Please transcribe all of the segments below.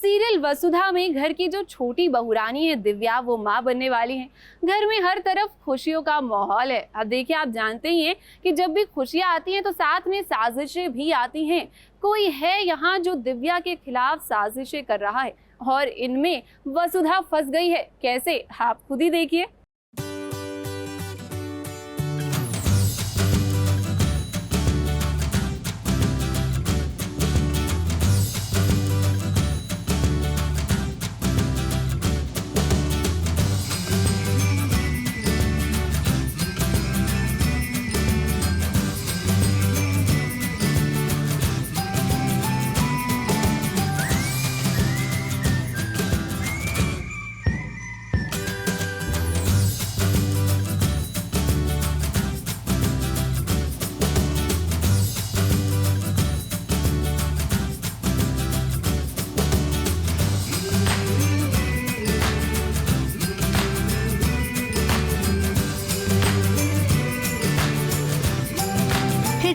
Serial वसुधा में घर की जो छोटी बहुरानी है दिव्या, वो माँ बनने वाली है। घर में हर तरफ खुशियों का माहौल है। अब देखिए, आप जानते ही हैं कि जब भी खुशियाँ आती हैं तो साथ में साजिशें भी आती हैं। कोई है यहाँ जो दिव्या के खिलाफ साजिशें कर रहा है और इनमें वसुधा फंस गई है। कैसे, आप खुद ही देखिए।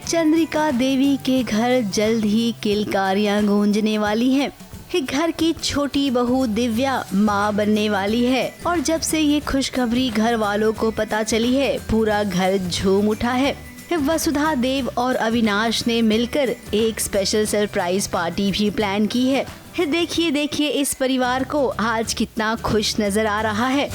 चंद्रिका देवी के घर जल्द ही किलकारियां गूंजने वाली हैं। घर की छोटी बहू दिव्या माँ बनने वाली है और जब से ये खुशखबरी घर वालों को पता चली है, पूरा घर झूम उठा है। वसुधा देव और अविनाश ने मिलकर एक स्पेशल सरप्राइज पार्टी भी प्लान की है। देखिए इस परिवार को आज कितना खुश नजर आ रहा है।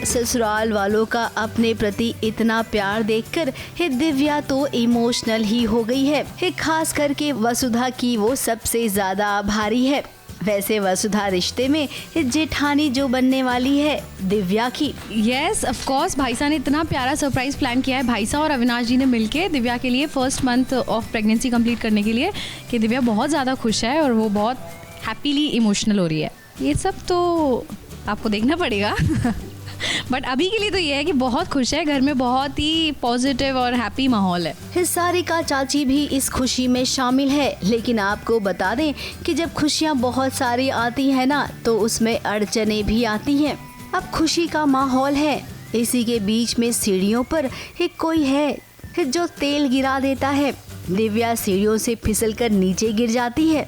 ससुराल वालों का अपने प्रति इतना प्यार देखकर दिव्या तो इमोशनल ही हो गई है। खास करके वसुधा की वो सबसे ज्यादा आभारी है। वैसे वसुधा रिश्ते में जेठानी जो बनने वाली है दिव्या की। यस, ऑफ कोर्स भाई साहब ने इतना प्यारा सरप्राइज प्लान किया है, भाई साहब और अविनाश जी ने मिलके दिव्या के लिए first month of pregnancy complete करने के लिए, कि दिव्या बहुत ज़्यादा खुश है और वो बहुत हैप्पीली इमोशनल हो रही है। ये सब तो आपको देखना पड़ेगा बट अभी के लिए तो ये है कि बहुत खुश है, घर में बहुत ही पॉजिटिव और हैप्पी माहौल है। सारिका चाची भी इस खुशी में शामिल है, लेकिन आपको बता दें कि जब खुशियाँ बहुत सारी आती है ना, तो उसमें अड़चने भी आती हैं। अब खुशी का माहौल है, इसी के बीच में सीढ़ियों पर कोई है जो तेल गिरा देता है। दिव्या सीढ़ियों से फिसलकर नीचे गिर जाती है।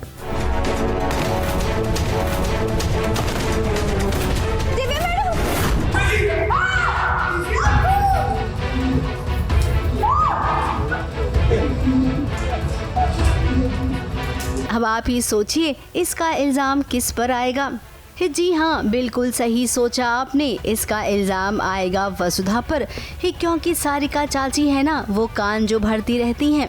अब आप ही सोचिए इसका इल्जाम किस पर आएगा। जी हाँ, बिल्कुल सही सोचा आपने, इसका इल्जाम आएगा वसुधा पर क्योंकि सारिका चाची है ना, वो कान जो भरती रहती हैं।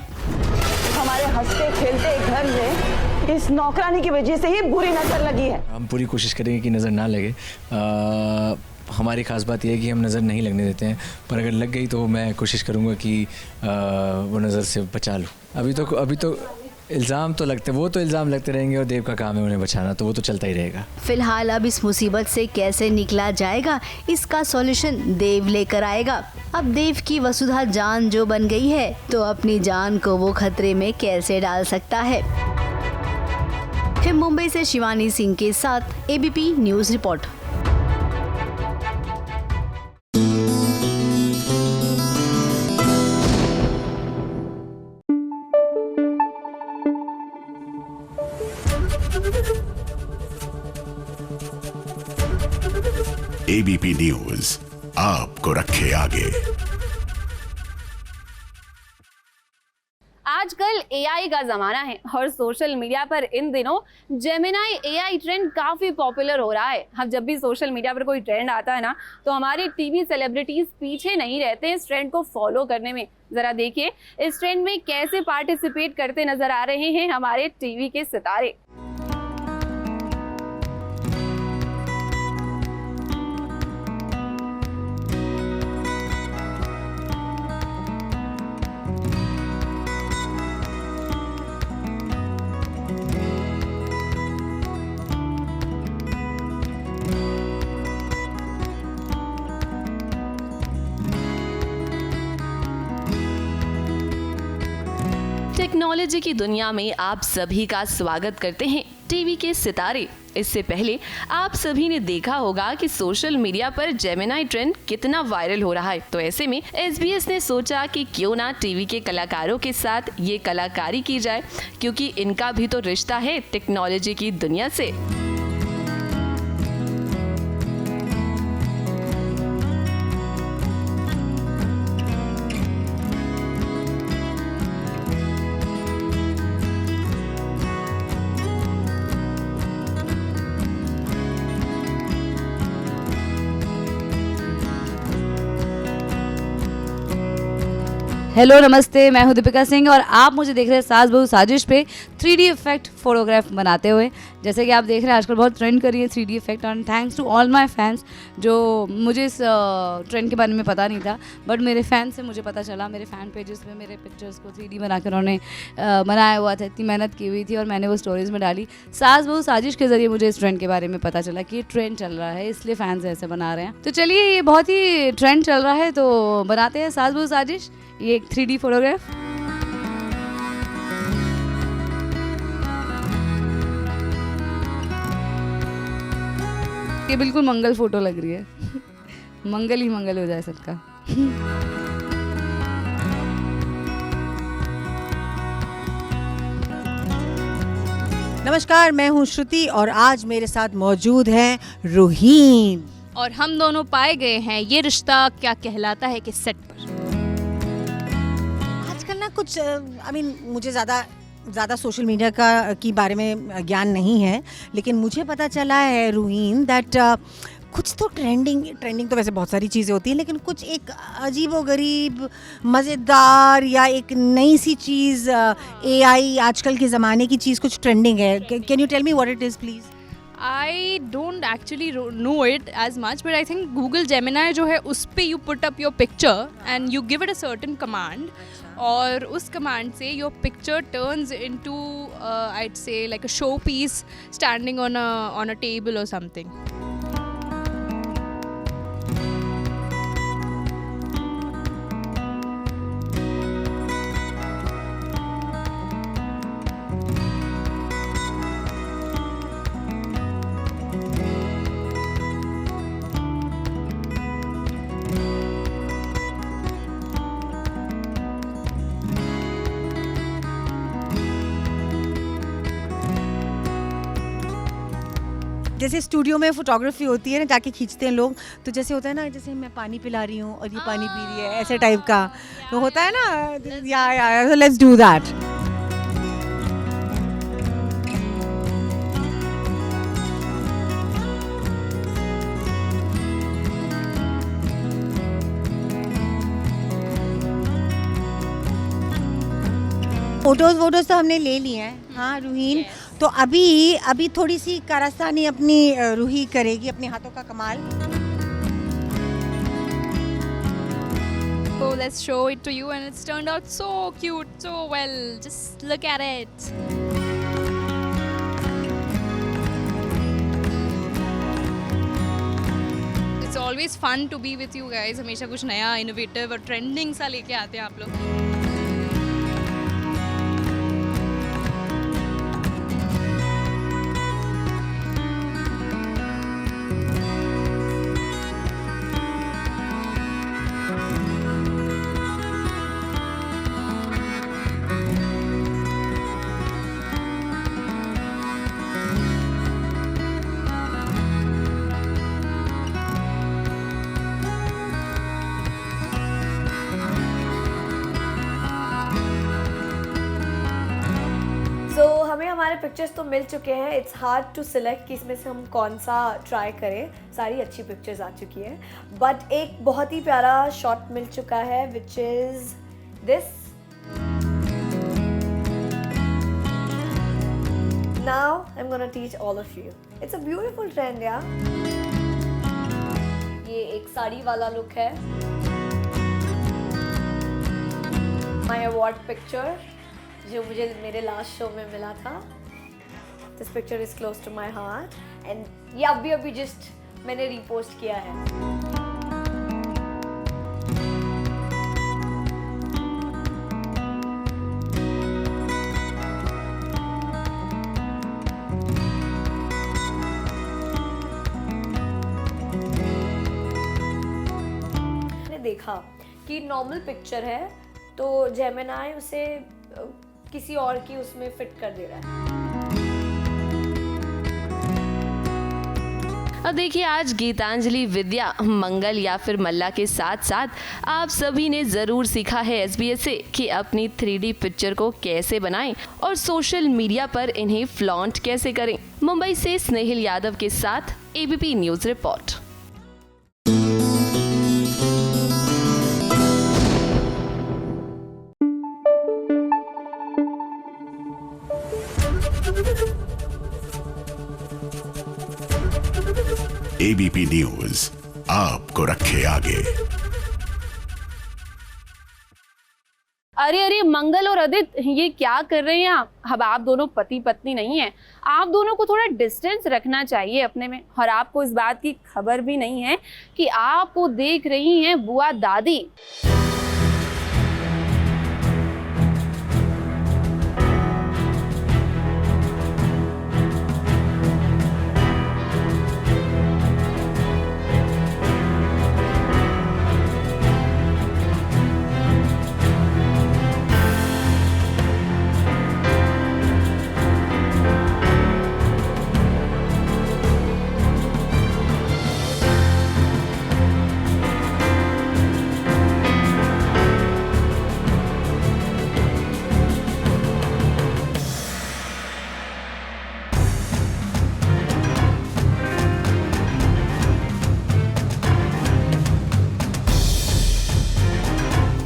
हमारे हंसते खेलते घर में इस नौकरानी की वजह से ही बुरी नजर लगी है। हम पूरी कोशिश करेंगे कि नज़र ना लगे। हमारी ख़ास बात यह है कि हम नज़र नहीं लगने देते हैं, पर अगर लग गई तो मैं कोशिश करूँगा कि वो नज़र से बचा लूँ। अभी तो इल्ज़ाम तो लगते, वो तो इल्ज़ाम लगते रहेंगे और देव का काम है उन्हें बचाना, तो वो तो चलता ही रहेगा। फिलहाल अब इस मुसीबत से कैसे निकला जाएगा, इसका सॉल्यूशन देव लेकर आएगा। अब देव की वसुधा जान जो बन गई है, तो अपनी जान को वो खतरे में कैसे डाल सकता है। फिर मुंबई से शिवानी सिंह के साथ ABP news report. ABP news आपको रखे आगे। आजकल एआई का जमाना है और सोशल मीडिया पर इन दिनों जेमिनाई एआई ट्रेंड काफी पॉपुलर हो रहा है। अब जब भी सोशल मीडिया पर कोई ट्रेंड आता है ना, तो हमारे टीवी सेलिब्रिटीज पीछे नहीं रहते इस ट्रेंड को फॉलो करने में। जरा देखिए इस ट्रेंड में कैसे पार्टिसिपेट करते नजर आ रहे हैं हमारे टीवी के सितारे। टेक्नोलॉजी की दुनिया में आप सभी का स्वागत करते हैं टीवी के सितारे। इससे पहले आप सभी ने देखा होगा कि सोशल मीडिया पर जेमिनी ट्रेंड कितना वायरल हो रहा है, तो ऐसे में SBS ने सोचा कि क्यों ना टीवी के कलाकारों के साथ ये कलाकारी की जाए, क्योंकि इनका भी तो रिश्ता है टेक्नोलॉजी की दुनिया से। हेलो नमस्ते, मैं हूं दीपिका सिंह और आप मुझे देख रहे हैं सास बहू साजिश पे 3D इफेक्ट फोटोग्राफ बनाते हुए। जैसे कि आप देख रहे हैं आजकल बहुत ट्रेंड कर रही है 3D इफेक्ट, और thanks to all my fans. जो मुझे इस ट्रेंड के बारे में पता नहीं था, बट मेरे फैन से मुझे पता चला। मेरे फ़ैन पेजेस में मेरे पिक्चर्स को 3D बना कर उन्होंने बनाया हुआ था, इतनी मेहनत की हुई थी और मैंने वो स्टोरीज़ में डाली। सास बहू साजिश के ज़रिए मुझे इस ट्रेंड के बारे में पता चला कि ये ट्रेंड चल रहा है, इसलिए फैंस ऐसे बना रहे हैं। तो चलिए, ये बहुत ही ट्रेंड चल रहा है, तो बनाते हैं सास बहू साजिश, ये एक 3D फोटोग्राफ। ये बिल्कुल मंगल फोटो लग रही है। मंगल ही मंगल हो जाए सबका। नमस्कार, मैं हूँ श्रुति और आज मेरे साथ मौजूद हैं रूहीन। और हम दोनों पाए गए हैं ये रिश्ता क्या कहलाता है कि सेट पर। आजकल ना कुछ मुझे ज़्यादा सोशल मीडिया की बारे में ज्ञान नहीं है, लेकिन मुझे पता चला है रूहीन दैट कुछ तो ट्रेंडिंग तो वैसे बहुत सारी चीज़ें होती हैं, लेकिन कुछ एक अजीबोगरीब मज़ेदार या एक नई सी चीज़ AI आजकल के ज़माने की चीज़ कुछ ट्रेंडिंग है। Can you tell me what it is please? I don't actually know it as much, but I think Google Gemini जो है उस पे you put up your picture and you give it a certain command, और उस command से your picture turns into I'd say like a showpiece standing on a table or something. जैसे studio में photography होती है ना, जाके खींचते हैं लोग, तो जैसे होता है ना, जैसे मैं पानी पिला रही हूँ और ये पानी पी रही है, ऐसे टाइप का तो होता है ना। या so let's do that. Photos तो हमने ले लिए हैं। हाँ रूहीन, तो अभी थोड़ी सी कारस्तानी अपनी रूही करेगी, अपने हाथों का कमाल। So let's show it to you, and it's turned out so cute, so well. Just look at it. It's always fun to be with you guys. हमेशा कुछ नया, innovative और trending सा लेके आते हैं आप लोग। हमें हमारे पिक्चर्स तो मिल चुके हैं। इट्स हार्ड टू सिलेक्ट कि इसमें से हम कौन सा ट्राई करें। सारी अच्छी पिक्चर्स आ चुकी है, बट एक बहुत ही प्यारा शॉट मिल चुका है, which is this. Now I'm gonna teach all of you. It's a beautiful trend, yeah. ये एक साड़ी वाला लुक है। My award picture जो मुझे मेरे लास्ट शो में मिला था। This picture is close to my heart and ये अभी जस्ट मैंने रीपोस्ट किया है। देखा कि नॉर्मल पिक्चर है तो जेमिनाई उसे किसी और की उसमें फिट कर दे रहा है। अब देखिए, आज गीतांजलि, विद्या, मंगल या फिर मल्ला के साथ साथ आप सभी ने ज़रूर सीखा है SBS से कि अपनी 3D पिक्चर को कैसे बनाएं और सोशल मीडिया पर इन्हें फ्लॉन्ट कैसे करें। मुंबई से स्नेहिल यादव के साथ ABP news report. ABP news आपको रखे आगे। अरे अरे, मंगल और आदित्य ये क्या कर रहे हैं आप? अब आप दोनों पति पत्नी नहीं हैं। आप दोनों को थोड़ा डिस्टेंस रखना चाहिए अपने में। और आपको इस बात की खबर भी नहीं है कि आपको देख रही हैं बुआ दादी।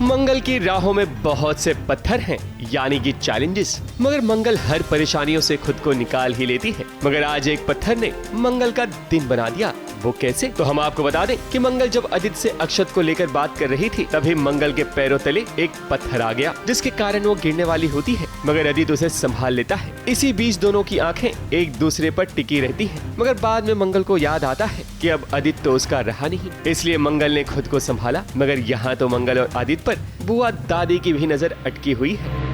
मंगल की राहों में बहुत से पत्थर हैं, यानी कि चैलेंजेस, मगर मंगल हर परेशानियों से खुद को निकाल ही लेती है। मगर आज एक पत्थर ने मंगल का दिन बना दिया। वो कैसे? तो हम आपको बता दें कि मंगल जब आदित्य से अक्षत को लेकर बात कर रही थी, तभी मंगल के पैरों तले एक पत्थर आ गया, जिसके कारण वो गिरने वाली होती है, मगर आदित्य उसे संभाल लेता है। इसी बीच दोनों की आंखें एक दूसरे पर टिकी रहती हैं, मगर बाद में मंगल को याद आता है कि अब आदित्य तो उसका रहा नहीं, इसलिए मंगल ने खुद को संभाला। मगर यहाँ तो मंगल और आदित्य पर बुआ दादी की भी नजर अटकी हुई है।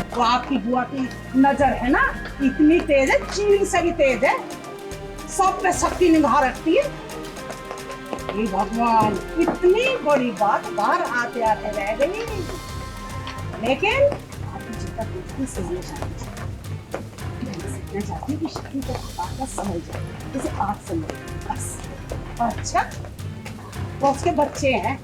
तो आपकी बुआ की नजर है ना, इतनी तेज है, चील से भी तेज है, सब पे सबकी निगाह रखती है। हे भगवान, इतनी बड़ी बात बाहर आते आते रह गई, लेकिन आपकी जी का दोस्ती समझ मैं चाहती हूँ कि शक्ति को बात समझ जाए, जैसे आप समझ बस। अच्छा, तो उसके बच्चे हैं,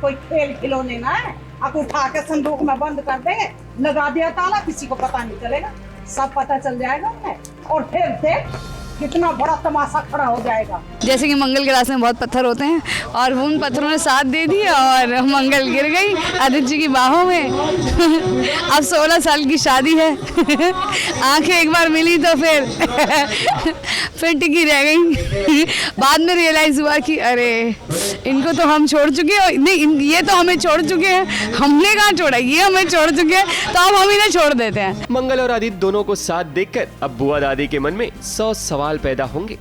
कोई खेल खिलौने ना है, आप उठा के संदूक में बंद कर देंगे, लगा दिया ताला, किसी को पता नहीं चलेगा, सब पता चल जाएगा उन्हें, और फिर देख कितना बड़ा तमाशा खड़ा हो जाएगा। जैसे कि मंगल के रास्ते में बहुत पत्थर होते हैं और उन पत्थरों ने साथ दे दिया और मंगल गिर गई आदित्य जी की बाहों में। अब 16 साल की शादी है, आंखें एक बार मिली तो फिर टिकी रह गई। बाद में रियलाइज हुआ कि अरे इनको तो हम छोड़ चुके हैं, नहीं ये तो हमें छोड़ चुके हैं, हमने कहाँ छोड़ा, ये हमें छोड़ चुके हैं, तो अब हम इन्हें छोड़ देते हैं। मंगल और आदित्य दोनों को साथ देखकर अब बुआ दादी के मन में 100 सवाल पैदा होंगे।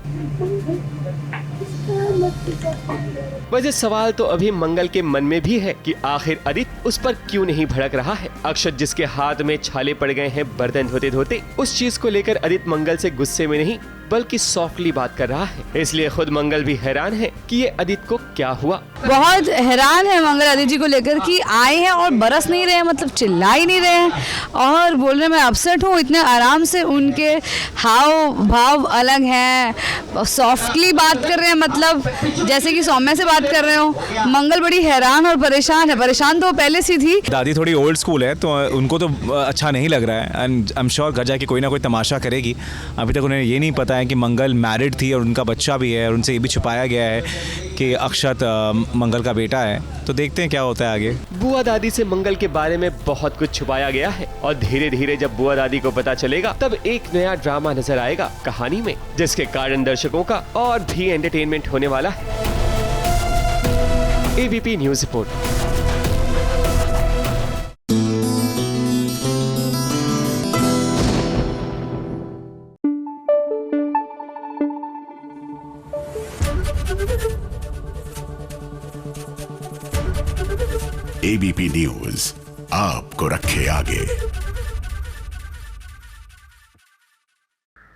वैसे सवाल तो अभी मंगल के मन में भी है कि आखिर आदित्य उस पर क्यों नहीं भड़क रहा है। अक्षत जिसके हाथ में छाले पड़ गए हैं बर्तन धोते धोते, उस चीज को लेकर आदित्य मंगल से गुस्से में नहीं बल्कि सॉफ्टली बात कर रहा है। इसलिए खुद मंगल भी हैरान है कि ये आदित्य को क्या हुआ। बहुत हैरान है मंगल आदित्य जी को लेकर कि आए हैं और बरस नहीं रहे हैं, मतलब चिल्ला ही नहीं रहे हैं और बोलने में अपसेट हूँ। इतने आराम से उनके हाव भाव अलग हैं, सॉफ्टली बात कर रहे हैं, मतलब जैसे कि सौम्या से बात कर रहे हो। मंगल बड़ी हैरान और परेशान है। परेशान तो पहले से थी। दादी थोड़ी ओल्ड स्कूल है तो उनको तो अच्छा नहीं लग रहा है एंड आई एम श्योर घर जाके कोई ना कोई तमाशा करेगी। अभी तक उन्हें ये नहीं पता है कि मंगल मैरिड थी और उनका बच्चा भी है और उनसे ये भी छुपाया गया है कि अक्षत मंगल का बेटा है। तो देखते हैं क्या होता है आगे। बुआ दादी से मंगल के बारे में बहुत कुछ छुपाया गया है और धीरे धीरे जब बुआ दादी को पता चलेगा तब एक नया ड्रामा नजर आएगा कहानी में, जिसके कारण दर्शकों का और भी एंटरटेनमेंट होने वाला है। ABP news report. Thank you. ABP news आपको रखे आगे।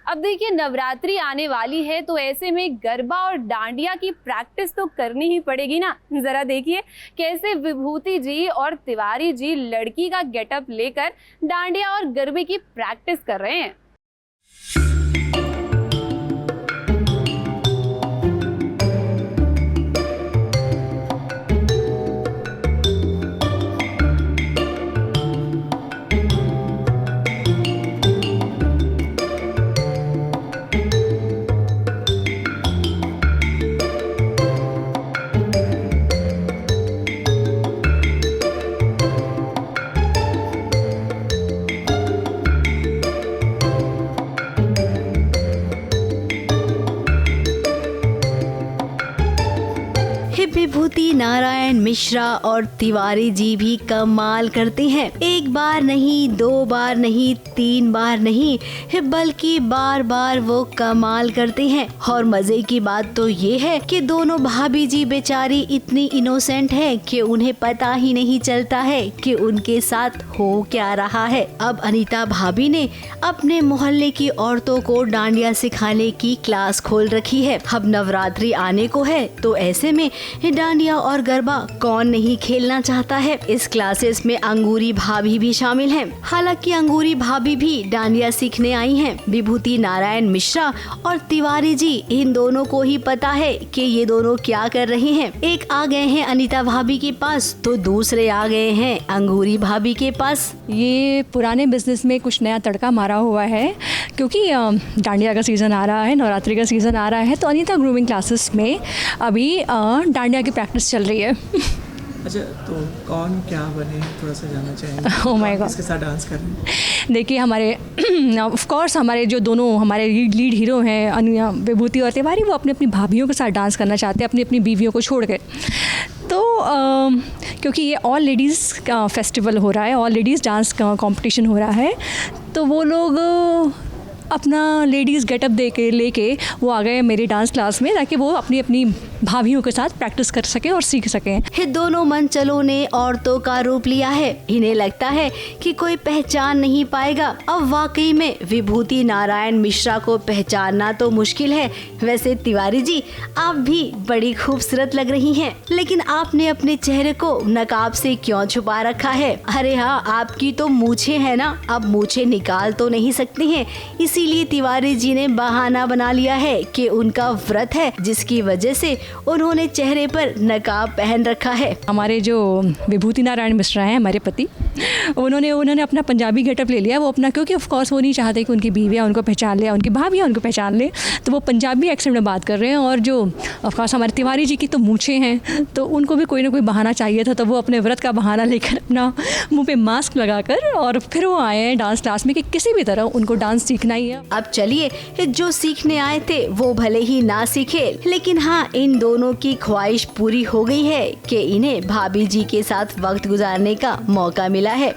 अब देखिए नवरात्रि आने वाली है तो ऐसे में गरबा और डांडिया की प्रैक्टिस तो करनी ही पड़ेगी ना। जरा देखिए कैसे विभूति जी और तिवारी जी लड़की का गेटअप लेकर डांडिया और गरबे की प्रैक्टिस कर रहे हैं। विभूति नारायण मिश्रा और तिवारी जी भी कमाल करते हैं। एक बार नहीं, 2 बार नहीं, 3 बार नहीं, बल्कि बार बार वो कमाल करते हैं। और मजे की बात तो ये है कि दोनों भाभी जी बेचारी इतनी इनोसेंट है कि उन्हें पता ही नहीं चलता है कि उनके साथ हो क्या रहा है। अब अनीता भाभी ने अपने मोहल्ले की औरतों को डांडिया सिखाने की क्लास खोल रखी है। अब नवरात्रि आने को है तो ऐसे में डांडिया और गरबा कौन नहीं खेलना चाहता है। इस क्लासेस में अंगूरी भाभी भी शामिल हैं। हालांकि अंगूरी भाभी भी डांडिया सीखने आई हैं। विभूति नारायण मिश्रा और तिवारी जी इन दोनों को ही पता है कि ये दोनों क्या कर रहे हैं। एक आ गए हैं अनीता भाभी के पास तो दूसरे आ गए हैं अंगूरी भाभी के पास। ये पुराने बिजनेस में कुछ नया तड़का मारा हुआ है क्योंकि डांडिया का सीज़न आ रहा है, नवरात्रि का सीज़न आ रहा है, तो अनीता ग्रूमिंग क्लासेस में अभी डांडिया की प्रैक्टिस चल रही है। अच्छा, तो कौन क्या बने थोड़ा सा जानना चाहेंगे। ओह माय गॉड, किसके साथ डांस कर रहे हैं? देखिए हमारे ऑफ कोर्स हमारे जो दोनों हमारे लीड हीरो हैं विभूति और तिवारी, वो अपनी अपनी भाभियों के साथ डांस करना चाहते हैं, अपनी अपनी बीवियों को छोड़ के। तो क्योंकि ये ऑल लेडीज़ का फेस्टिवल हो रहा है, ऑल लेडीज़ डांस का कॉम्पिटिशन हो रहा है, तो वो लोग अपना लेडीज़ गेटअप दे के लेके वो आ गए मेरी डांस क्लास में ताकि वो अपनी अपनी भाभियों के साथ प्रैक्टिस कर सके और सीख सकें। दोनों मंचलों ने औरतों का रूप लिया है। इन्हें लगता है कि कोई पहचान नहीं पाएगा। अब वाकई में विभूति नारायण मिश्रा को पहचानना तो मुश्किल है। वैसे तिवारी जी आप भी बड़ी खूबसूरत लग रही हैं, लेकिन आपने अपने चेहरे को नकाब से क्यों छुपा रखा है? अरे हाँ, आपकी तो मूछें है ना, अब मूछें निकाल तो नहीं सकती हैं, इसीलिए तिवारी जी ने बहाना बना लिया है कि उनका व्रत है, जिसकी वजह से उन्होंने चेहरे पर नकाब पहन रखा है। हमारे जो विभूति नारायण मिश्रा हैं, हमारे पति, उन्होंने अपना पंजाबी गेटअप ले लिया। वो अपना, क्योंकि ऑफ कोर्स वो नहीं चाहते कि उनकी बीवियाँ उनको पहचान ले, उनकी भाभियाँ उनको पहचान ले, तो वो पंजाबी एक्सेंट में बात कर रहे हैं। और जो ऑफ कोर्स हमारे तिवारी जी की तो मूछें हैं, तो उनको भी कोई ना कोई बहाना चाहिए था, तो वो अपने व्रत का बहाना लेकर अपना मुँह पे मास्क लगाकर और फिर वो आए हैं डांस क्लास में कि किसी भी तरह उनको डांस सीखना ही है। अब चलिए, जो सीखने आए थे वो भले ही ना सीखे, लेकिन हाँ, इन दोनों की ख्वाहिश पूरी हो गई है कि इन्हें भाभी जी के साथ वक्त गुजारने का मौका मिला है।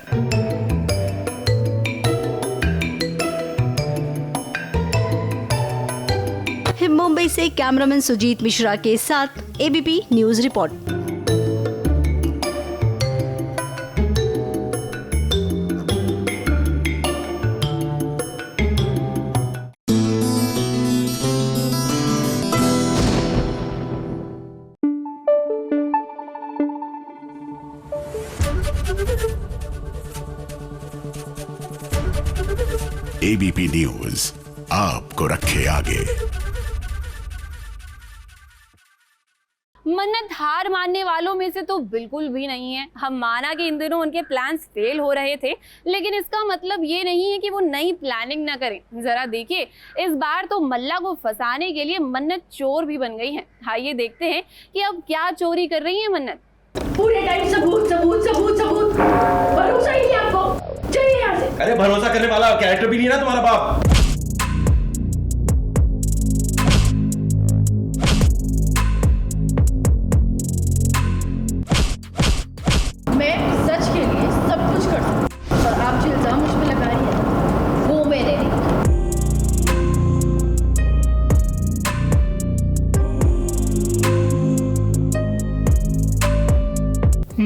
मुंबई से कैमरामैन सुजीत मिश्रा के साथ ABP news report. ABP news आपको रखे आगे। मन्नत हार मानने वालों में से तो बिल्कुल भी नहीं है। हम माना कि इन दिनों उनके प्लान्स फेल हो रहे थे, लेकिन इसका मतलब ये नहीं है कि वो नई प्लानिंग ना करें। जरा देखिए, इस बार तो मल्ला को फंसाने के लिए मन्नत चोर भी बन गई है। आइए देखते हैं कि अब क्या चोरी कर रही है मन्नत। पूरे टाइम सबूत सबूत सबूत सबूत, भरोसा ही नहीं आपको, चलिए यहाँ से। अरे भरोसा करने वाला कैरेक्टर भी नहीं ना तुम्हारा बाप। मैं सच के लिए सब कुछ कर सकती हूँ, और आप जो इल्जाम मुझ पे लगा रही है वो मैंने नहीं।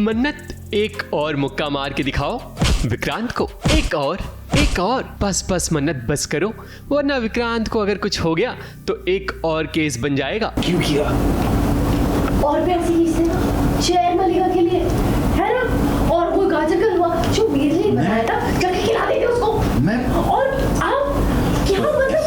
मन्नत एक और मुक्का मार के दिखाओ विक्रांत को, एक और बस मन्नत बस करो, वरना विक्रांत को अगर कुछ हो गया तो एक और केस बन जाएगा। क्यों किया? और भी ऐसी चीज़ ना शेर मलिका के लिए है ना, और वो गाजर का हलवा जो मेरे लिए बनाया था, जाके खिला देते उसको। मैं और आप क्या मतलब?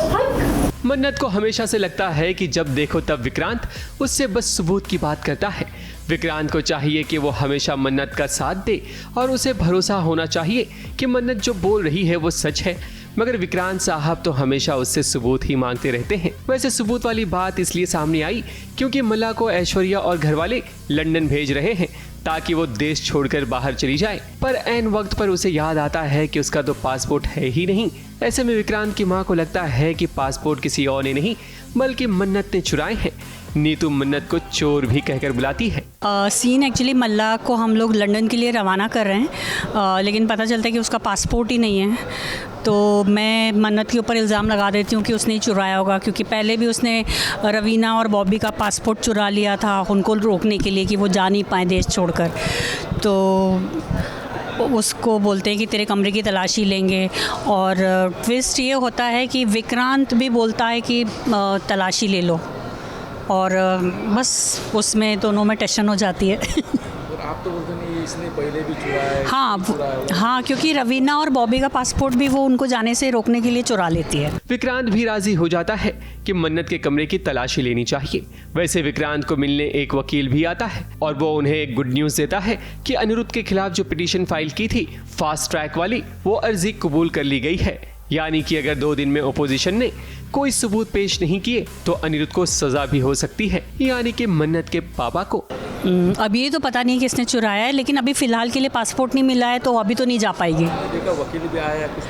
मन्नत को हमेशा से लगता है कि जब देखो तब विक्रांत उससे बस सबूत की बात करता है। विक्रांत को चाहिए कि वो हमेशा मन्नत का साथ दे और उसे भरोसा होना चाहिए कि मन्नत जो बोल रही है वो सच है, मगर विक्रांत साहब तो हमेशा उससे सबूत ही मांगते रहते हैं। वैसे सबूत वाली बात इसलिए सामने आई क्योंकि मल्ला को ऐश्वर्या और घरवाले लंदन भेज रहे हैं ताकि वो देश छोड़कर बाहर चली जाए, पर ऐन वक्त पर उसे याद आता है कि उसका तो पासपोर्ट है ही नहीं। ऐसे में विक्रांत की माँ को लगता है कि पासपोर्ट किसी और ने नहीं बल्कि मन्नत ने चुराए हैं। नीतू मन्नत को चोर भी कहकर बुलाती है। सीन एक्चुअली मल्ला को हम लोग लंदन के लिए रवाना कर रहे हैं, लेकिन पता चलता है कि उसका पासपोर्ट ही नहीं है। तो मैं मन्नत के ऊपर इल्ज़ाम लगा देती हूँ कि उसने ही चुराया होगा, क्योंकि पहले भी उसने रवीना और बॉबी का पासपोर्ट चुरा लिया था उनको रोकने के लिए कि वो जा नहीं पाए देश छोड़कर। तो उसको बोलते हैं कि तेरे कमरे की तलाशी लेंगे, और ट्विस्ट ये होता है कि विक्रांत भी बोलता है कि तलाशी ले लो, और बस उसमें दोनों में टेंशन हो जाती है। आप तो बोलते नहीं इसने पहले भी चुराया है? हाँ, क्योंकि रवीना और बॉबी का पासपोर्ट भी वो उनको जाने से रोकने के लिए चुरा लेती है। विक्रांत भी राजी हो जाता है कि मन्नत के कमरे की तलाशी लेनी चाहिए। वैसे विक्रांत को मिलने एक वकील भी आता है और वो उन्हें एक गुड न्यूज़ देता है कि अनिरुद्ध के खिलाफ जो पिटीशन फाइल की थी फास्ट ट्रैक वाली, वो अर्जी कबूल कर ली गई है। यानी कि अगर 2 दिन में ओपोजिशन ने कोई सबूत पेश नहीं किए तो अनिरुद्ध को सजा भी हो सकती है, यानी कि मन्नत के पापा को। अभी ये तो पता नहीं किसने चुराया है, लेकिन अभी फ़िलहाल के लिए पासपोर्ट नहीं मिला है तो अभी तो नहीं जा पाएगी। वकील भी आया है कुछ?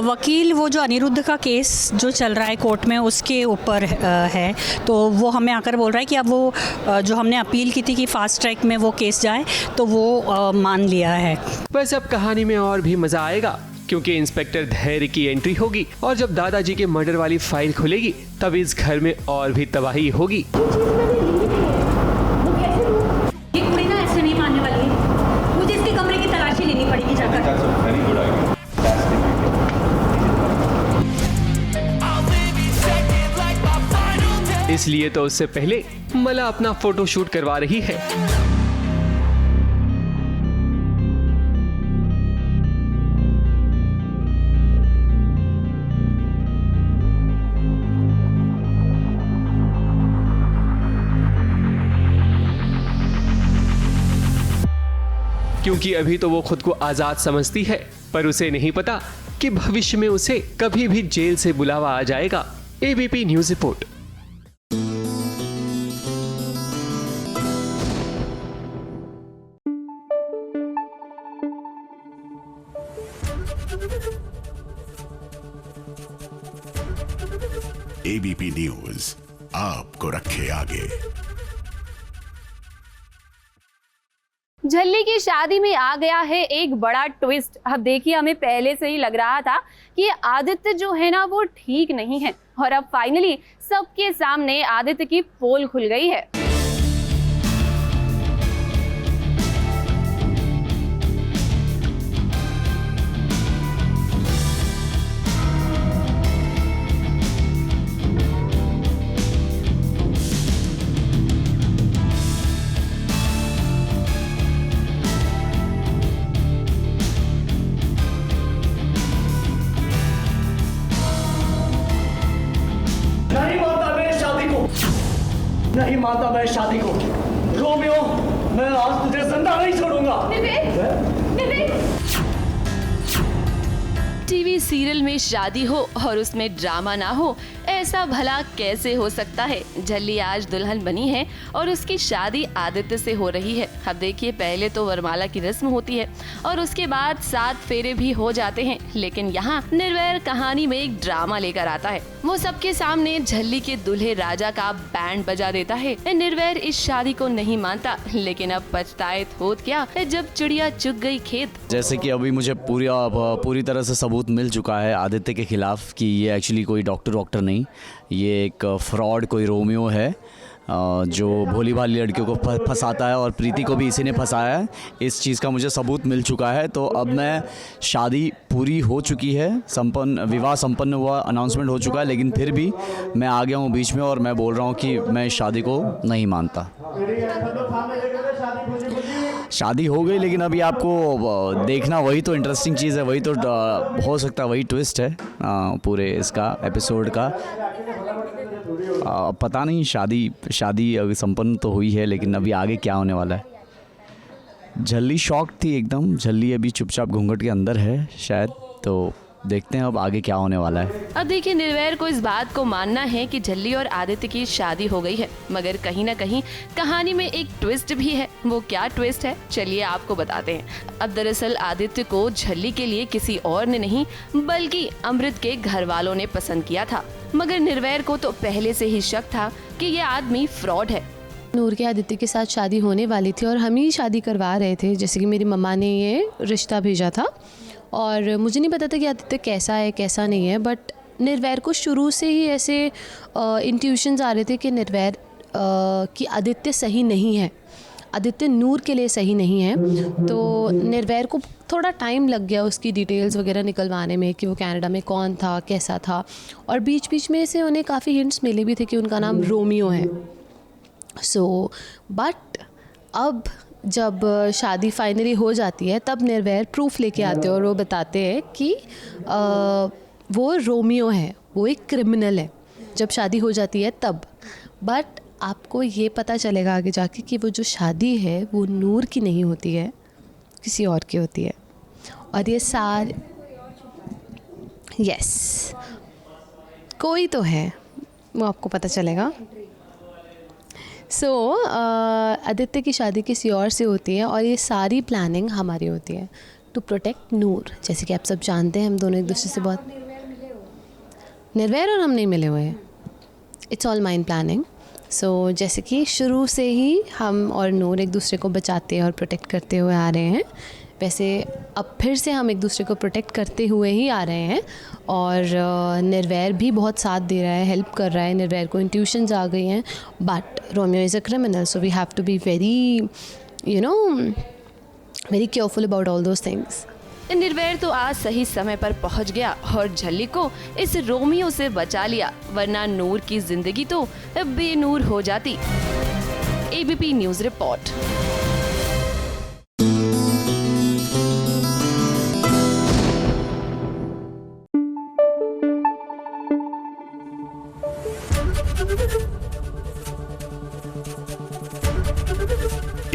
वकील वो जो अनिरुद्ध का केस जो चल रहा है कोर्ट में उसके ऊपर है, तो वो हमें आकर बोल रहा है कि अब वो जो हमने अपील की थी कि फास्ट ट्रैक में वो केस जाए तो वो मान लिया है। वैसे अब कहानी में और भी मज़ा आएगा क्योंकि इंस्पेक्टर धैर्य की एंट्री होगी और जब दादाजी के मर्डर वाली फाइल खुलेगी तब इस घर में और भी तबाही होगी। ये कुड़ी ना ऐसे नहीं मानने वाली है, मुझे इसके कमरे की तलाशी लेनी पड़ेगी जाकर। इसलिए तो उससे पहले मला अपना फोटोशूट करवा रही है। क्योंकि अभी तो वो खुद को आजाद समझती है, पर उसे नहीं पता कि भविष्य में उसे कभी भी जेल से बुलावा आ जाएगा। ABP news report. ABP news आपको रखे आगे। झल्ली की शादी में आ गया है एक बड़ा ट्विस्ट। अब देखिए, हमें पहले से ही लग रहा था कि आदित्य जो है ना वो ठीक नहीं है, और अब फाइनली सबके सामने आदित्य की पोल खुल गई है। नहीं मानता मैं शादी को। रोमियो, मैं आज तुझे जिंदा नहीं छोड़ूंगा। टीवी सीरियल में शादी हो और उसमें ड्रामा ना हो, ऐसा भला कैसे हो सकता है। झल्ली आज दुल्हन बनी है और उसकी शादी आदित्य से हो रही है। अब देखिए, पहले तो वरमाला की रस्म होती है और उसके बाद 7 फेरे भी हो जाते हैं, लेकिन यहाँ निर्वैर कहानी में एक ड्रामा लेकर आता है। वो सबके सामने झल्ली के दूल्हे राजा का बैंड बजा देता है। निर्वैर इस शादी को नहीं मानता, लेकिन अब पछताएत होत क्या जब चिड़िया चुग गई खेत। जैसे कि अभी मुझे पूरी तरह से सबूत मिल चुका है आदित्य के खिलाफ कि ये एक्चुअली कोई डॉक्टर नहीं, ये एक फ्रॉड कोई रोमियो है जो भोली भाली लड़कियों को फंसाता है, और प्रीति को भी इसी ने फंसाया है। इस चीज़ का मुझे सबूत मिल चुका है। तो अब मैं, शादी पूरी हो चुकी है, विवाह संपन्न हुआ, अनाउंसमेंट हो चुका है, लेकिन फिर भी मैं आ गया हूँ बीच में और मैं बोल रहा हूँ कि मैं इस शादी को नहीं मानता। शादी हो गई, लेकिन अभी आपको देखना, वही तो इंटरेस्टिंग चीज़ है, वही तो हो सकता है वही ट्विस्ट है पूरे इसका एपिसोड का। पता नहीं, शादी अभी संपन्न तो हुई है, लेकिन अभी आगे क्या होने वाला है। झल्ली शॉक थी एकदम, झल्ली अभी चुपचाप घूंघट के अंदर है शायद, तो देखते हैं अब आगे क्या होने वाला है। अब देखिए, निर्वैर को इस बात को मानना है कि झल्ली और आदित्य की शादी हो गई है, मगर कहीं ना कहीं कहानी में एक ट्विस्ट भी है। वो क्या ट्विस्ट है, चलिए आपको बताते हैं। अब दरअसल आदित्य को झल्ली के लिए किसी और ने नहीं, बल्कि अमृत के घर वालों ने पसंद किया था, मगर निर्वैर को तो पहले से ही शक था कि ये आदमी फ्रॉड है। नूर के आदित्य के साथ शादी होने वाली थी और हम ही शादी करवा रहे थे, जैसे कि मेरी मम्मा ने ये रिश्ता भेजा था, और मुझे नहीं पता था कि आदित्य कैसा है कैसा नहीं है। बट निर्वैर को शुरू से ही ऐसे इंट्यूशंस आ रहे थे कि निर्वैर कि आदित्य सही नहीं है, आदित्य नूर के लिए सही नहीं है। तो निर्वैर को थोड़ा टाइम लग गया उसकी डिटेल्स वगैरह निकलवाने में, कि वो कनाडा में कौन था, कैसा था, और बीच बीच में से उन्हें काफ़ी हिंट्स मिले भी थे कि उनका नाम रोमियो है। बट अब जब शादी फाइनली हो जाती है, तब निर्वैर प्रूफ लेके आते हैं और वो बताते हैं कि वो रोमियो है, वो एक क्रिमिनल है, जब शादी हो जाती है तब। बट आपको ये पता चलेगा आगे जाके कि वो जो शादी है वो नूर की नहीं होती है, किसी और की होती है। और ये यस, कोई तो है, वो आपको पता चलेगा। आदित्य की शादी किसी और से होती है, और ये सारी प्लानिंग हमारी होती है टू प्रोटेक्ट नूर। जैसे कि आप सब जानते हैं, हम दोनों एक दूसरे से बहुत, निर्वैर और हम नहीं मिले हुए हैं, इट्स ऑल माइंड प्लानिंग। जैसे कि शुरू से ही हम और नूर एक दूसरे को बचाते और प्रोटेक्ट करते हुए आ रहे हैं, वैसे अब फिर से हम एक दूसरे को प्रोटेक्ट करते हुए ही आ रहे हैं। और निर्वैर भी बहुत साथ दे रहा है, हेल्प कर रहा है, निर्वैर को इंट्यूशंस आ गई हैं। But Romeo is a criminal, so we have to be very careful about all those things. निर्वैर तो आज सही समय पर पहुंच गया और झल्ली को इस रोमियो से बचा लिया, वरना नूर की जिंदगी तो बेनूर हो जाती। ABP news report.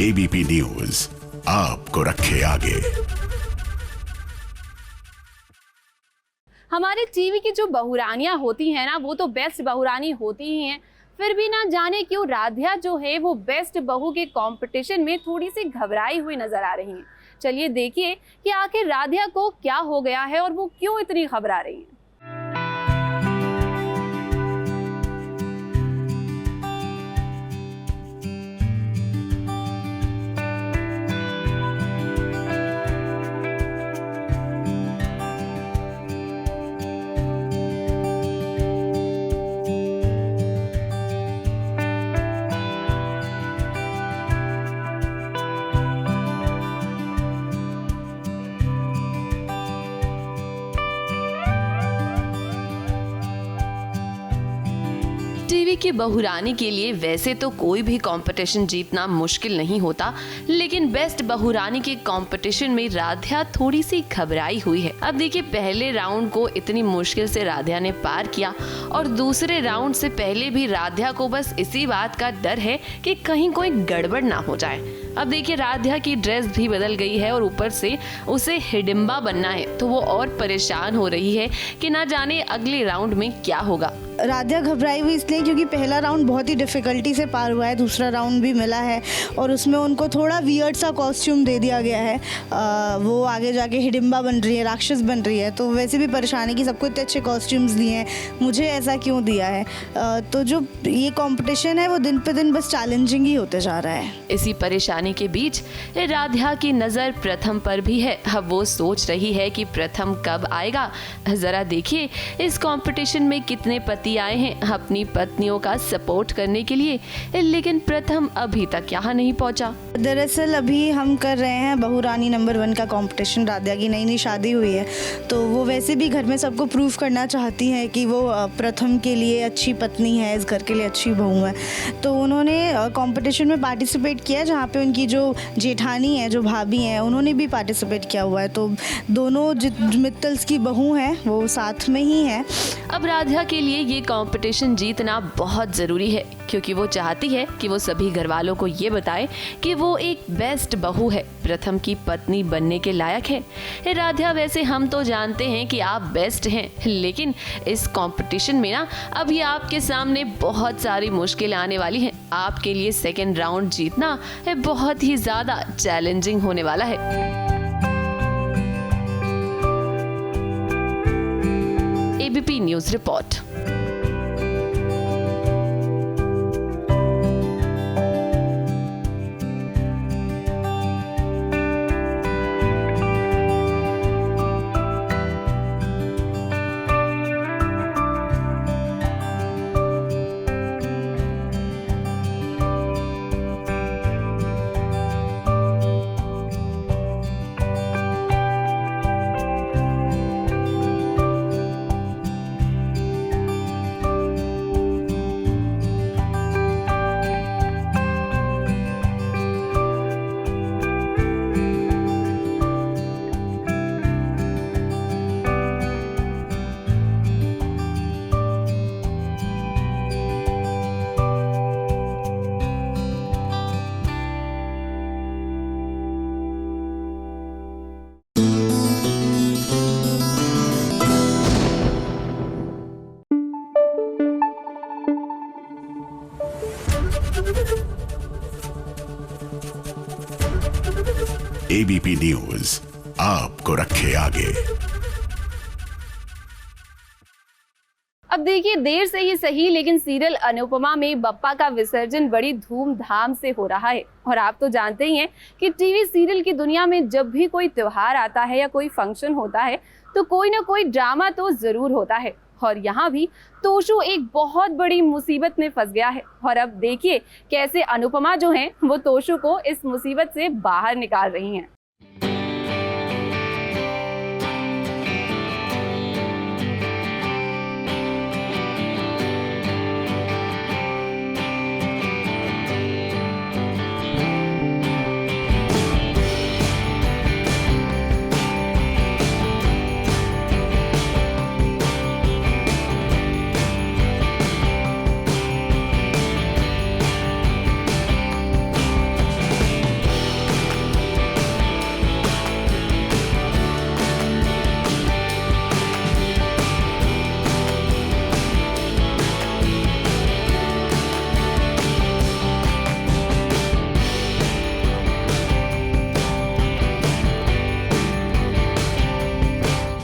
ABP news आपको रखे आगे। हमारे टीवी की जो बहुरानियां होती हैं ना, वो तो बेस्ट बहुरानी होती ही हैं। फिर भी ना जाने क्यों राधिया जो है वो बेस्ट बहू के कंपटीशन में थोड़ी सी घबराई हुई नजर आ रही हैं। चलिए देखिए कि आखिर राधिया को क्या हो गया है और वो क्यों इतनी घबरा रही हैं। टीवी की बहुरानी के लिए वैसे तो कोई भी कंपटीशन जीतना मुश्किल नहीं होता, लेकिन बेस्ट बहुरानी के कंपटीशन में राधिया थोड़ी सी घबराई हुई है। अब देखिए, पहले राउंड को इतनी मुश्किल से राधिया ने पार किया और दूसरे राउंड से पहले भी राधिया को बस इसी बात का डर है कि कहीं कोई गड़बड़ ना हो जाए। अब देखिए, राधिया की ड्रेस भी बदल गई है और ऊपर से उसे हिडिंबा बनना है, तो वो और परेशान हो रही है कि ना जाने अगले राउंड में क्या होगा। राधिया घबराई हुई इसलिए क्योंकि पहला राउंड बहुत ही डिफ़िकल्टी से पार हुआ है, दूसरा राउंड भी मिला है और उसमें उनको थोड़ा वियर्ड सा कॉस्ट्यूम दे दिया गया है। वो आगे जाके हिडिंबा बन रही है, राक्षस बन रही है, तो वैसे भी परेशानी कि सबको इतने अच्छे कॉस्ट्यूम्स दिए हैं, मुझे ऐसा क्यों दिया है। तो जो ये कॉम्पिटिशन है वो दिन पे दिन बस चैलेंजिंग ही होते जा रहा है। इसी परेशानी जाने के बीच राध्या की नजर प्रथम पर भी है। अब वो सोच रही है कि प्रथम कब आएगा। जरा देखिए इस कंपटीशन में कितने पति आए हैं अपनी पत्नियों का सपोर्ट करने के लिए, लेकिन प्रथम अभी तक यहाँ नहीं पहुँचा। दरअसल अभी हम कर रहे हैं बहू रानी नंबर 1 का कंपटीशन। राध्या की नई शादी हुई है तो वो वैसे भी घर में सबको प्रूव करना चाहती है कि वो प्रथम के लिए अच्छी पत्नी है, इस घर के लिए अच्छी बहू है। तो उन्होंने कंपटीशन में पार्टिसिपेट किया जहाँ पे उनकी जो जेठानी है, जो भाभी हैं, उन्होंने भी पार्टिसिपेट किया हुआ है। तो दोनों मित्तल्स की बहू हैं वो साथ में ही हैं। अब राध्या के लिए ये कंपटीशन जीतना बहुत ज़रूरी है क्योंकि वो चाहती है कि वो सभी घर वालों को ये बताए कि वो एक बेस्ट बहू है, प्रथम की पत्नी बनने के लायक है। राध्या वैसे हम तो जानते हैं कि आप बेस्ट हैं, लेकिन इस कंपटीशन में ना अभी आपके सामने बहुत सारी मुश्किलें आने वाली हैं। आपके लिए सेकेंड राउंड जीतना बहुत ही ज़्यादा चैलेंजिंग होने वाला है। ABP news report. ABP news आपको रखे आगे। अब देखिए देर से ही सही लेकिन सीरियल अनुपमा में बप्पा का विसर्जन बड़ी धूमधाम से हो रहा है। और आप तो जानते ही हैं कि टीवी सीरियल की दुनिया में जब भी कोई त्योहार आता है या कोई फंक्शन होता है तो कोई ना कोई ड्रामा तो जरूर होता है। और यहाँ भी तोशु एक बहुत बड़ी मुसीबत में फंस गया है। और अब देखिए कैसे अनुपमा जो हैं वो तोशु को इस मुसीबत से बाहर निकाल रही हैं।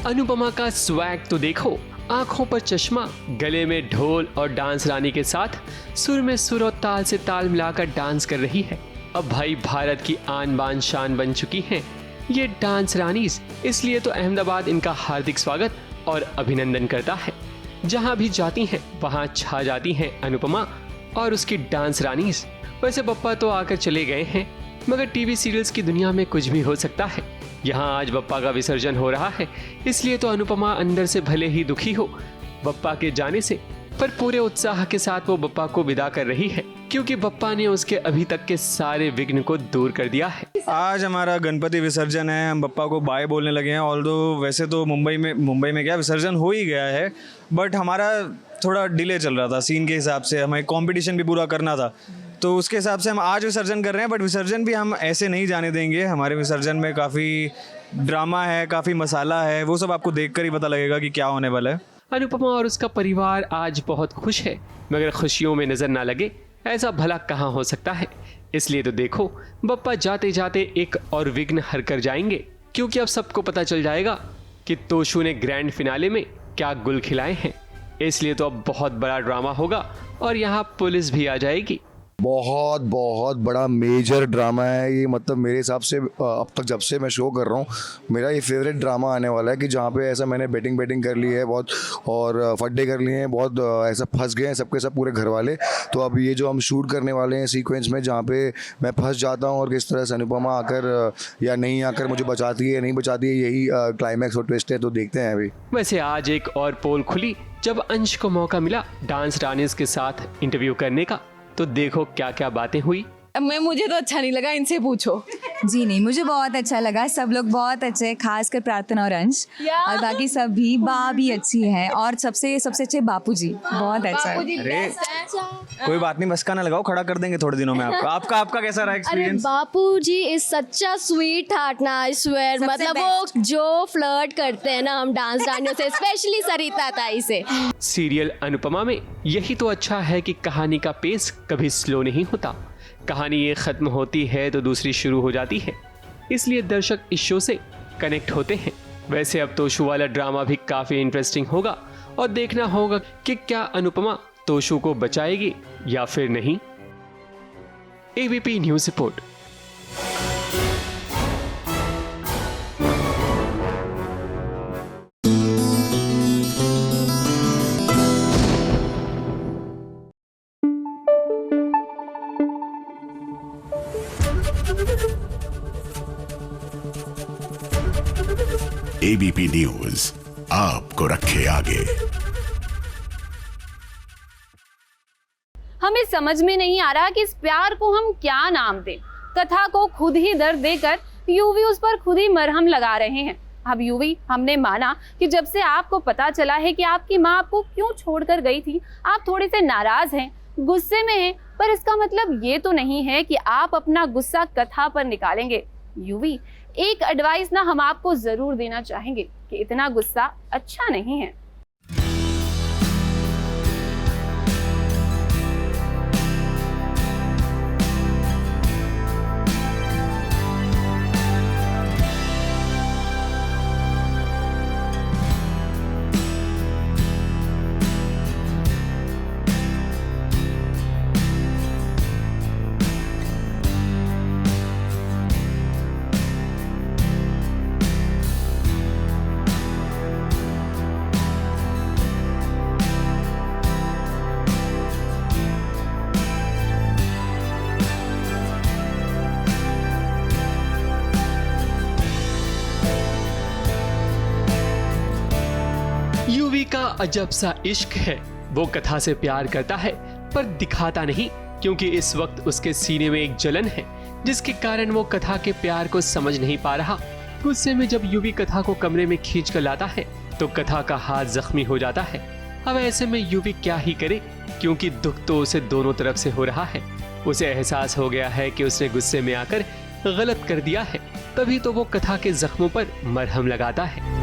अनुपमा का स्वैग तो देखो, आंखों पर चश्मा, गले में ढोल और डांस रानी के साथ सुर में सुर और ताल से ताल मिलाकर डांस कर रही है। अब भाई भारत की आन बान शान बन चुकी हैं ये डांस रानीज, इसलिए तो अहमदाबाद इनका हार्दिक स्वागत और अभिनंदन करता है। जहां भी जाती हैं वहां छा जाती हैं अनुपमा और उसकी डांस रानीज। वैसे बप्पा तो आकर चले गए हैं मगर टीवी सीरियल्स की दुनिया में कुछ भी हो सकता है। यहाँ आज बप्पा का विसर्जन हो रहा है, इसलिए तो अनुपमा अंदर से भले ही दुखी हो बप्पा के जाने से, पर पूरे उत्साह के साथ वो बप्पा को विदा कर रही है क्योंकि बप्पा ने उसके अभी तक के सारे विघ्न को दूर कर दिया है। आज हमारा गणपति विसर्जन है, हम बप्पा को बाय बोलने लगे हैं। ऑल्दो वैसे तो मुंबई में क्या विसर्जन हो ही गया है, बट हमारा थोड़ा डिले चल रहा था सीन के हिसाब से, हमें कंपटीशन भी पूरा करना था तो उसके हिसाब से हम आज विसर्जन कर रहे हैं। बट विसर्जन भी हम ऐसे नहीं जाने देंगे, हमारे विसर्जन में काफ़ी ड्रामा है, काफ़ी मसाला है, वो सब आपको देखकर ही पता लगेगा कि क्या होने वाला है। अनुपमा और उसका परिवार आज बहुत खुश है मगर खुशियों में नजर ना लगे ऐसा भला कहाँ हो सकता है। इसलिए तो देखो बप्पा जाते जाते एक और विघ्न हर कर जाएंगे क्योंकि अब सबको पता चल जाएगा कि तोशु ने ग्रैंड फिनाले में क्या गुल खिलाए हैं। इसलिए तो अब बहुत बड़ा ड्रामा होगा और यहाँ पुलिस भी आ जाएगी। बहुत बहुत बड़ा मेजर ड्रामा है ये, मतलब मेरे हिसाब से अब तक जब से मैं शो कर रहा हूँ मेरा ये फेवरेट ड्रामा आने वाला है कि जहाँ पे ऐसा मैंने बैटिंग कर ली है बहुत और फड्डे कर लिए हैं बहुत, ऐसा फंस गए हैं सबके सब पूरे घर वाले। तो अब ये जो हम शूट करने वाले हैं सीक्वेंस में जहाँ पे मैं फंस जाता हूँ और किस तरह से अनुपमा आकर या नहीं आकर मुझे बचाती है या नहीं बचाती है, यही क्लाइमैक्स और ट्विस्ट है। तो देखते हैं अभी। वैसे आज एक और पोल खुली जब अंश को मौका मिला डांस रानीज के साथ इंटरव्यू करने का, तो देखो क्या क्या बातें हुई। मुझे तो अच्छा नहीं लगा, इनसे पूछो। जी नहीं, मुझे बहुत अच्छा लगा, सब लोग बहुत अच्छे हैं, खासकर प्रार्थना और अंश और बाकी सब भी। बा भी अच्छी है और सबसे अच्छे बापूजी, बहुत अच्छा है। अरे कोई बात नहीं, मस्का ना लगाओ, खड़ा कर देंगे थोड़े दिनों में आपका। आपका कैसा रहा एक्सपीरियंस? बापूजी इज सच्चा स्वीट हार्ट ना, आई स्वेयर। मतलब वो जो फ्लर्ट करते हैं ना हम डांस रानियों से, स्पेशली सरिता ताई से। सीरियल अनुपमा में यही तो अच्छा है कि कहानी का पेस कभी स्लो नहीं होता। कहानी ये ख़त्म होती है तो दूसरी शुरू हो जाती है, इसलिए दर्शक इस शो से कनेक्ट होते हैं। वैसे अब तोशु वाला ड्रामा भी काफ़ी इंटरेस्टिंग होगा और देखना होगा कि क्या अनुपमा तोशु को बचाएगी या फिर नहीं। ABP news report. ABP news आपको रखे आगे। हमें समझ में नहीं आ रहा कि इस प्यार को हम क्या नाम दें। कथा को खुद ही दर्द देकर यूवी उस पर खुद ही मरहम लगा रहे हैं। अब यूवी, हमने माना कि जब से आपको पता चला है कि आपकी माँ आपको क्यों छोड़कर गई थी, आप थोड़े से नाराज हैं, गुस्से में हैं, पर इसका मतलब ये तो नहीं है कि आप अपना गुस्सा कथा पर निकालेंगे। यूवी, एक एडवाइस ना हम आपको जरूर देना चाहेंगे कि इतना गुस्सा अच्छा नहीं है। यूवी का अजब सा इश्क है। वो कथा से प्यार करता है पर दिखाता नहीं, क्योंकि इस वक्त उसके सीने में एक जलन है जिसके कारण वो कथा के प्यार को समझ नहीं पा रहा। गुस्से में जब यूवी कथा को कमरे में खींच कर लाता है तो कथा का हाथ जख्मी हो जाता है। अब ऐसे में यूवी क्या ही करे, क्योंकि दुख तो उसे दोनों तरफ से हो रहा है। उसे एहसास हो गया है कि उसने गुस्से में आकर गलत कर दिया है, तभी तो वो कथा के जख्मों पर मरहम लगाता है।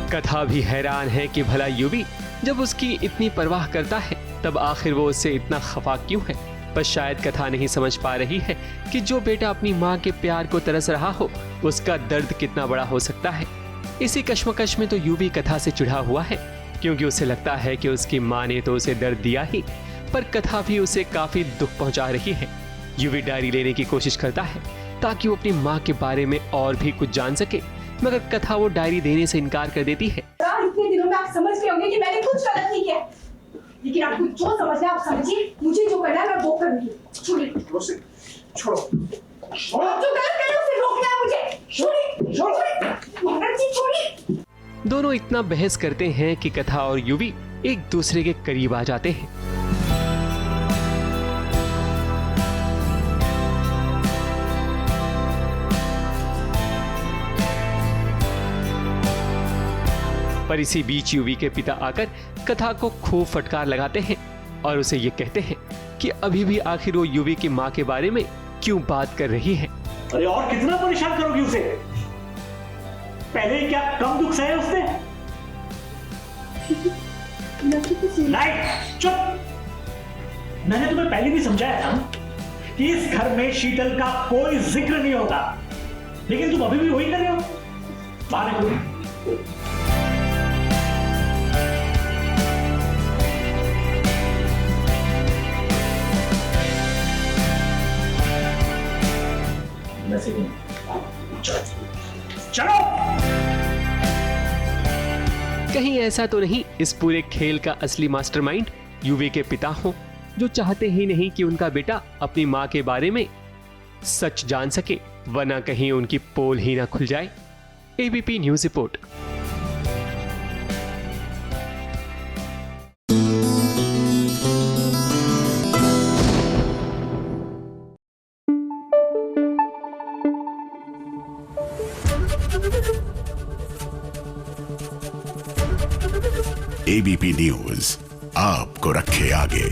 कथा भी हैरान है कि भला यूवी जब उसकी इतनी परवाह करता है तब आखिर वो उससे इतना खफा क्यों है। पर शायद कथा नहीं समझ पा रही है कि जो बेटा अपनी माँ के प्यार को तरस रहा हो उसका दर्द कितना बड़ा हो सकता है। इसी कश्मकश में तो यूवी कथा से चिढ़ा हुआ है, क्योंकि उसे लगता है कि उसकी माँ ने तो उसे दर्द दिया ही, पर कथा भी उसे काफी दुख पहुंचा रही है। यूवी डायरी लेने की कोशिश करता है ताकि वो अपनी माँ के बारे में और भी कुछ जान सके, मगर कथा वो डायरी देने से इनकार कर देती है। इतने दिनों में आप समझ गए होंगे कि मैंने कुछ गलत नहीं किया, लेकिन आपको जो समझना है आप समझिए। मुझे जो करना है मैं वो करूंगी। छोड़िए, छोड़ो, जो गलत कर रहे हैं उसे रोकना है मुझे। छोड़िए। दोनों इतना बहस करते हैं कि कथा और यूवी एक दूसरे के करीब आ जाते हैं। पर इसी बीच यूवी के पिता आकर कथा को खूब फटकार लगाते हैं। और उसे ये कहते हैं कि अभी भी आखिर वो युवी की माँ के बारे में क्यों बात कर रही है। अरे और कितना परेशान करोगी उसे? पहले क्या कम दुख सहे उसने? नहीं, चुप। मैंने तुम्हें पहले भी समझाया था कि इस घर में शीतल का कोई जिक्र नहीं होगा, लेकिन तुम अभी भी वही कर रहे हो। बाहर निकलो। चलो। कहीं ऐसा तो नहीं इस पूरे खेल का असली मास्टरमाइंड युवी के पिता हो, जो चाहते ही नहीं कि उनका बेटा अपनी माँ के बारे में सच जान सके, वरना कहीं उनकी पोल ही ना खुल जाए। ABP news report. ABP news आपको रखे आगे।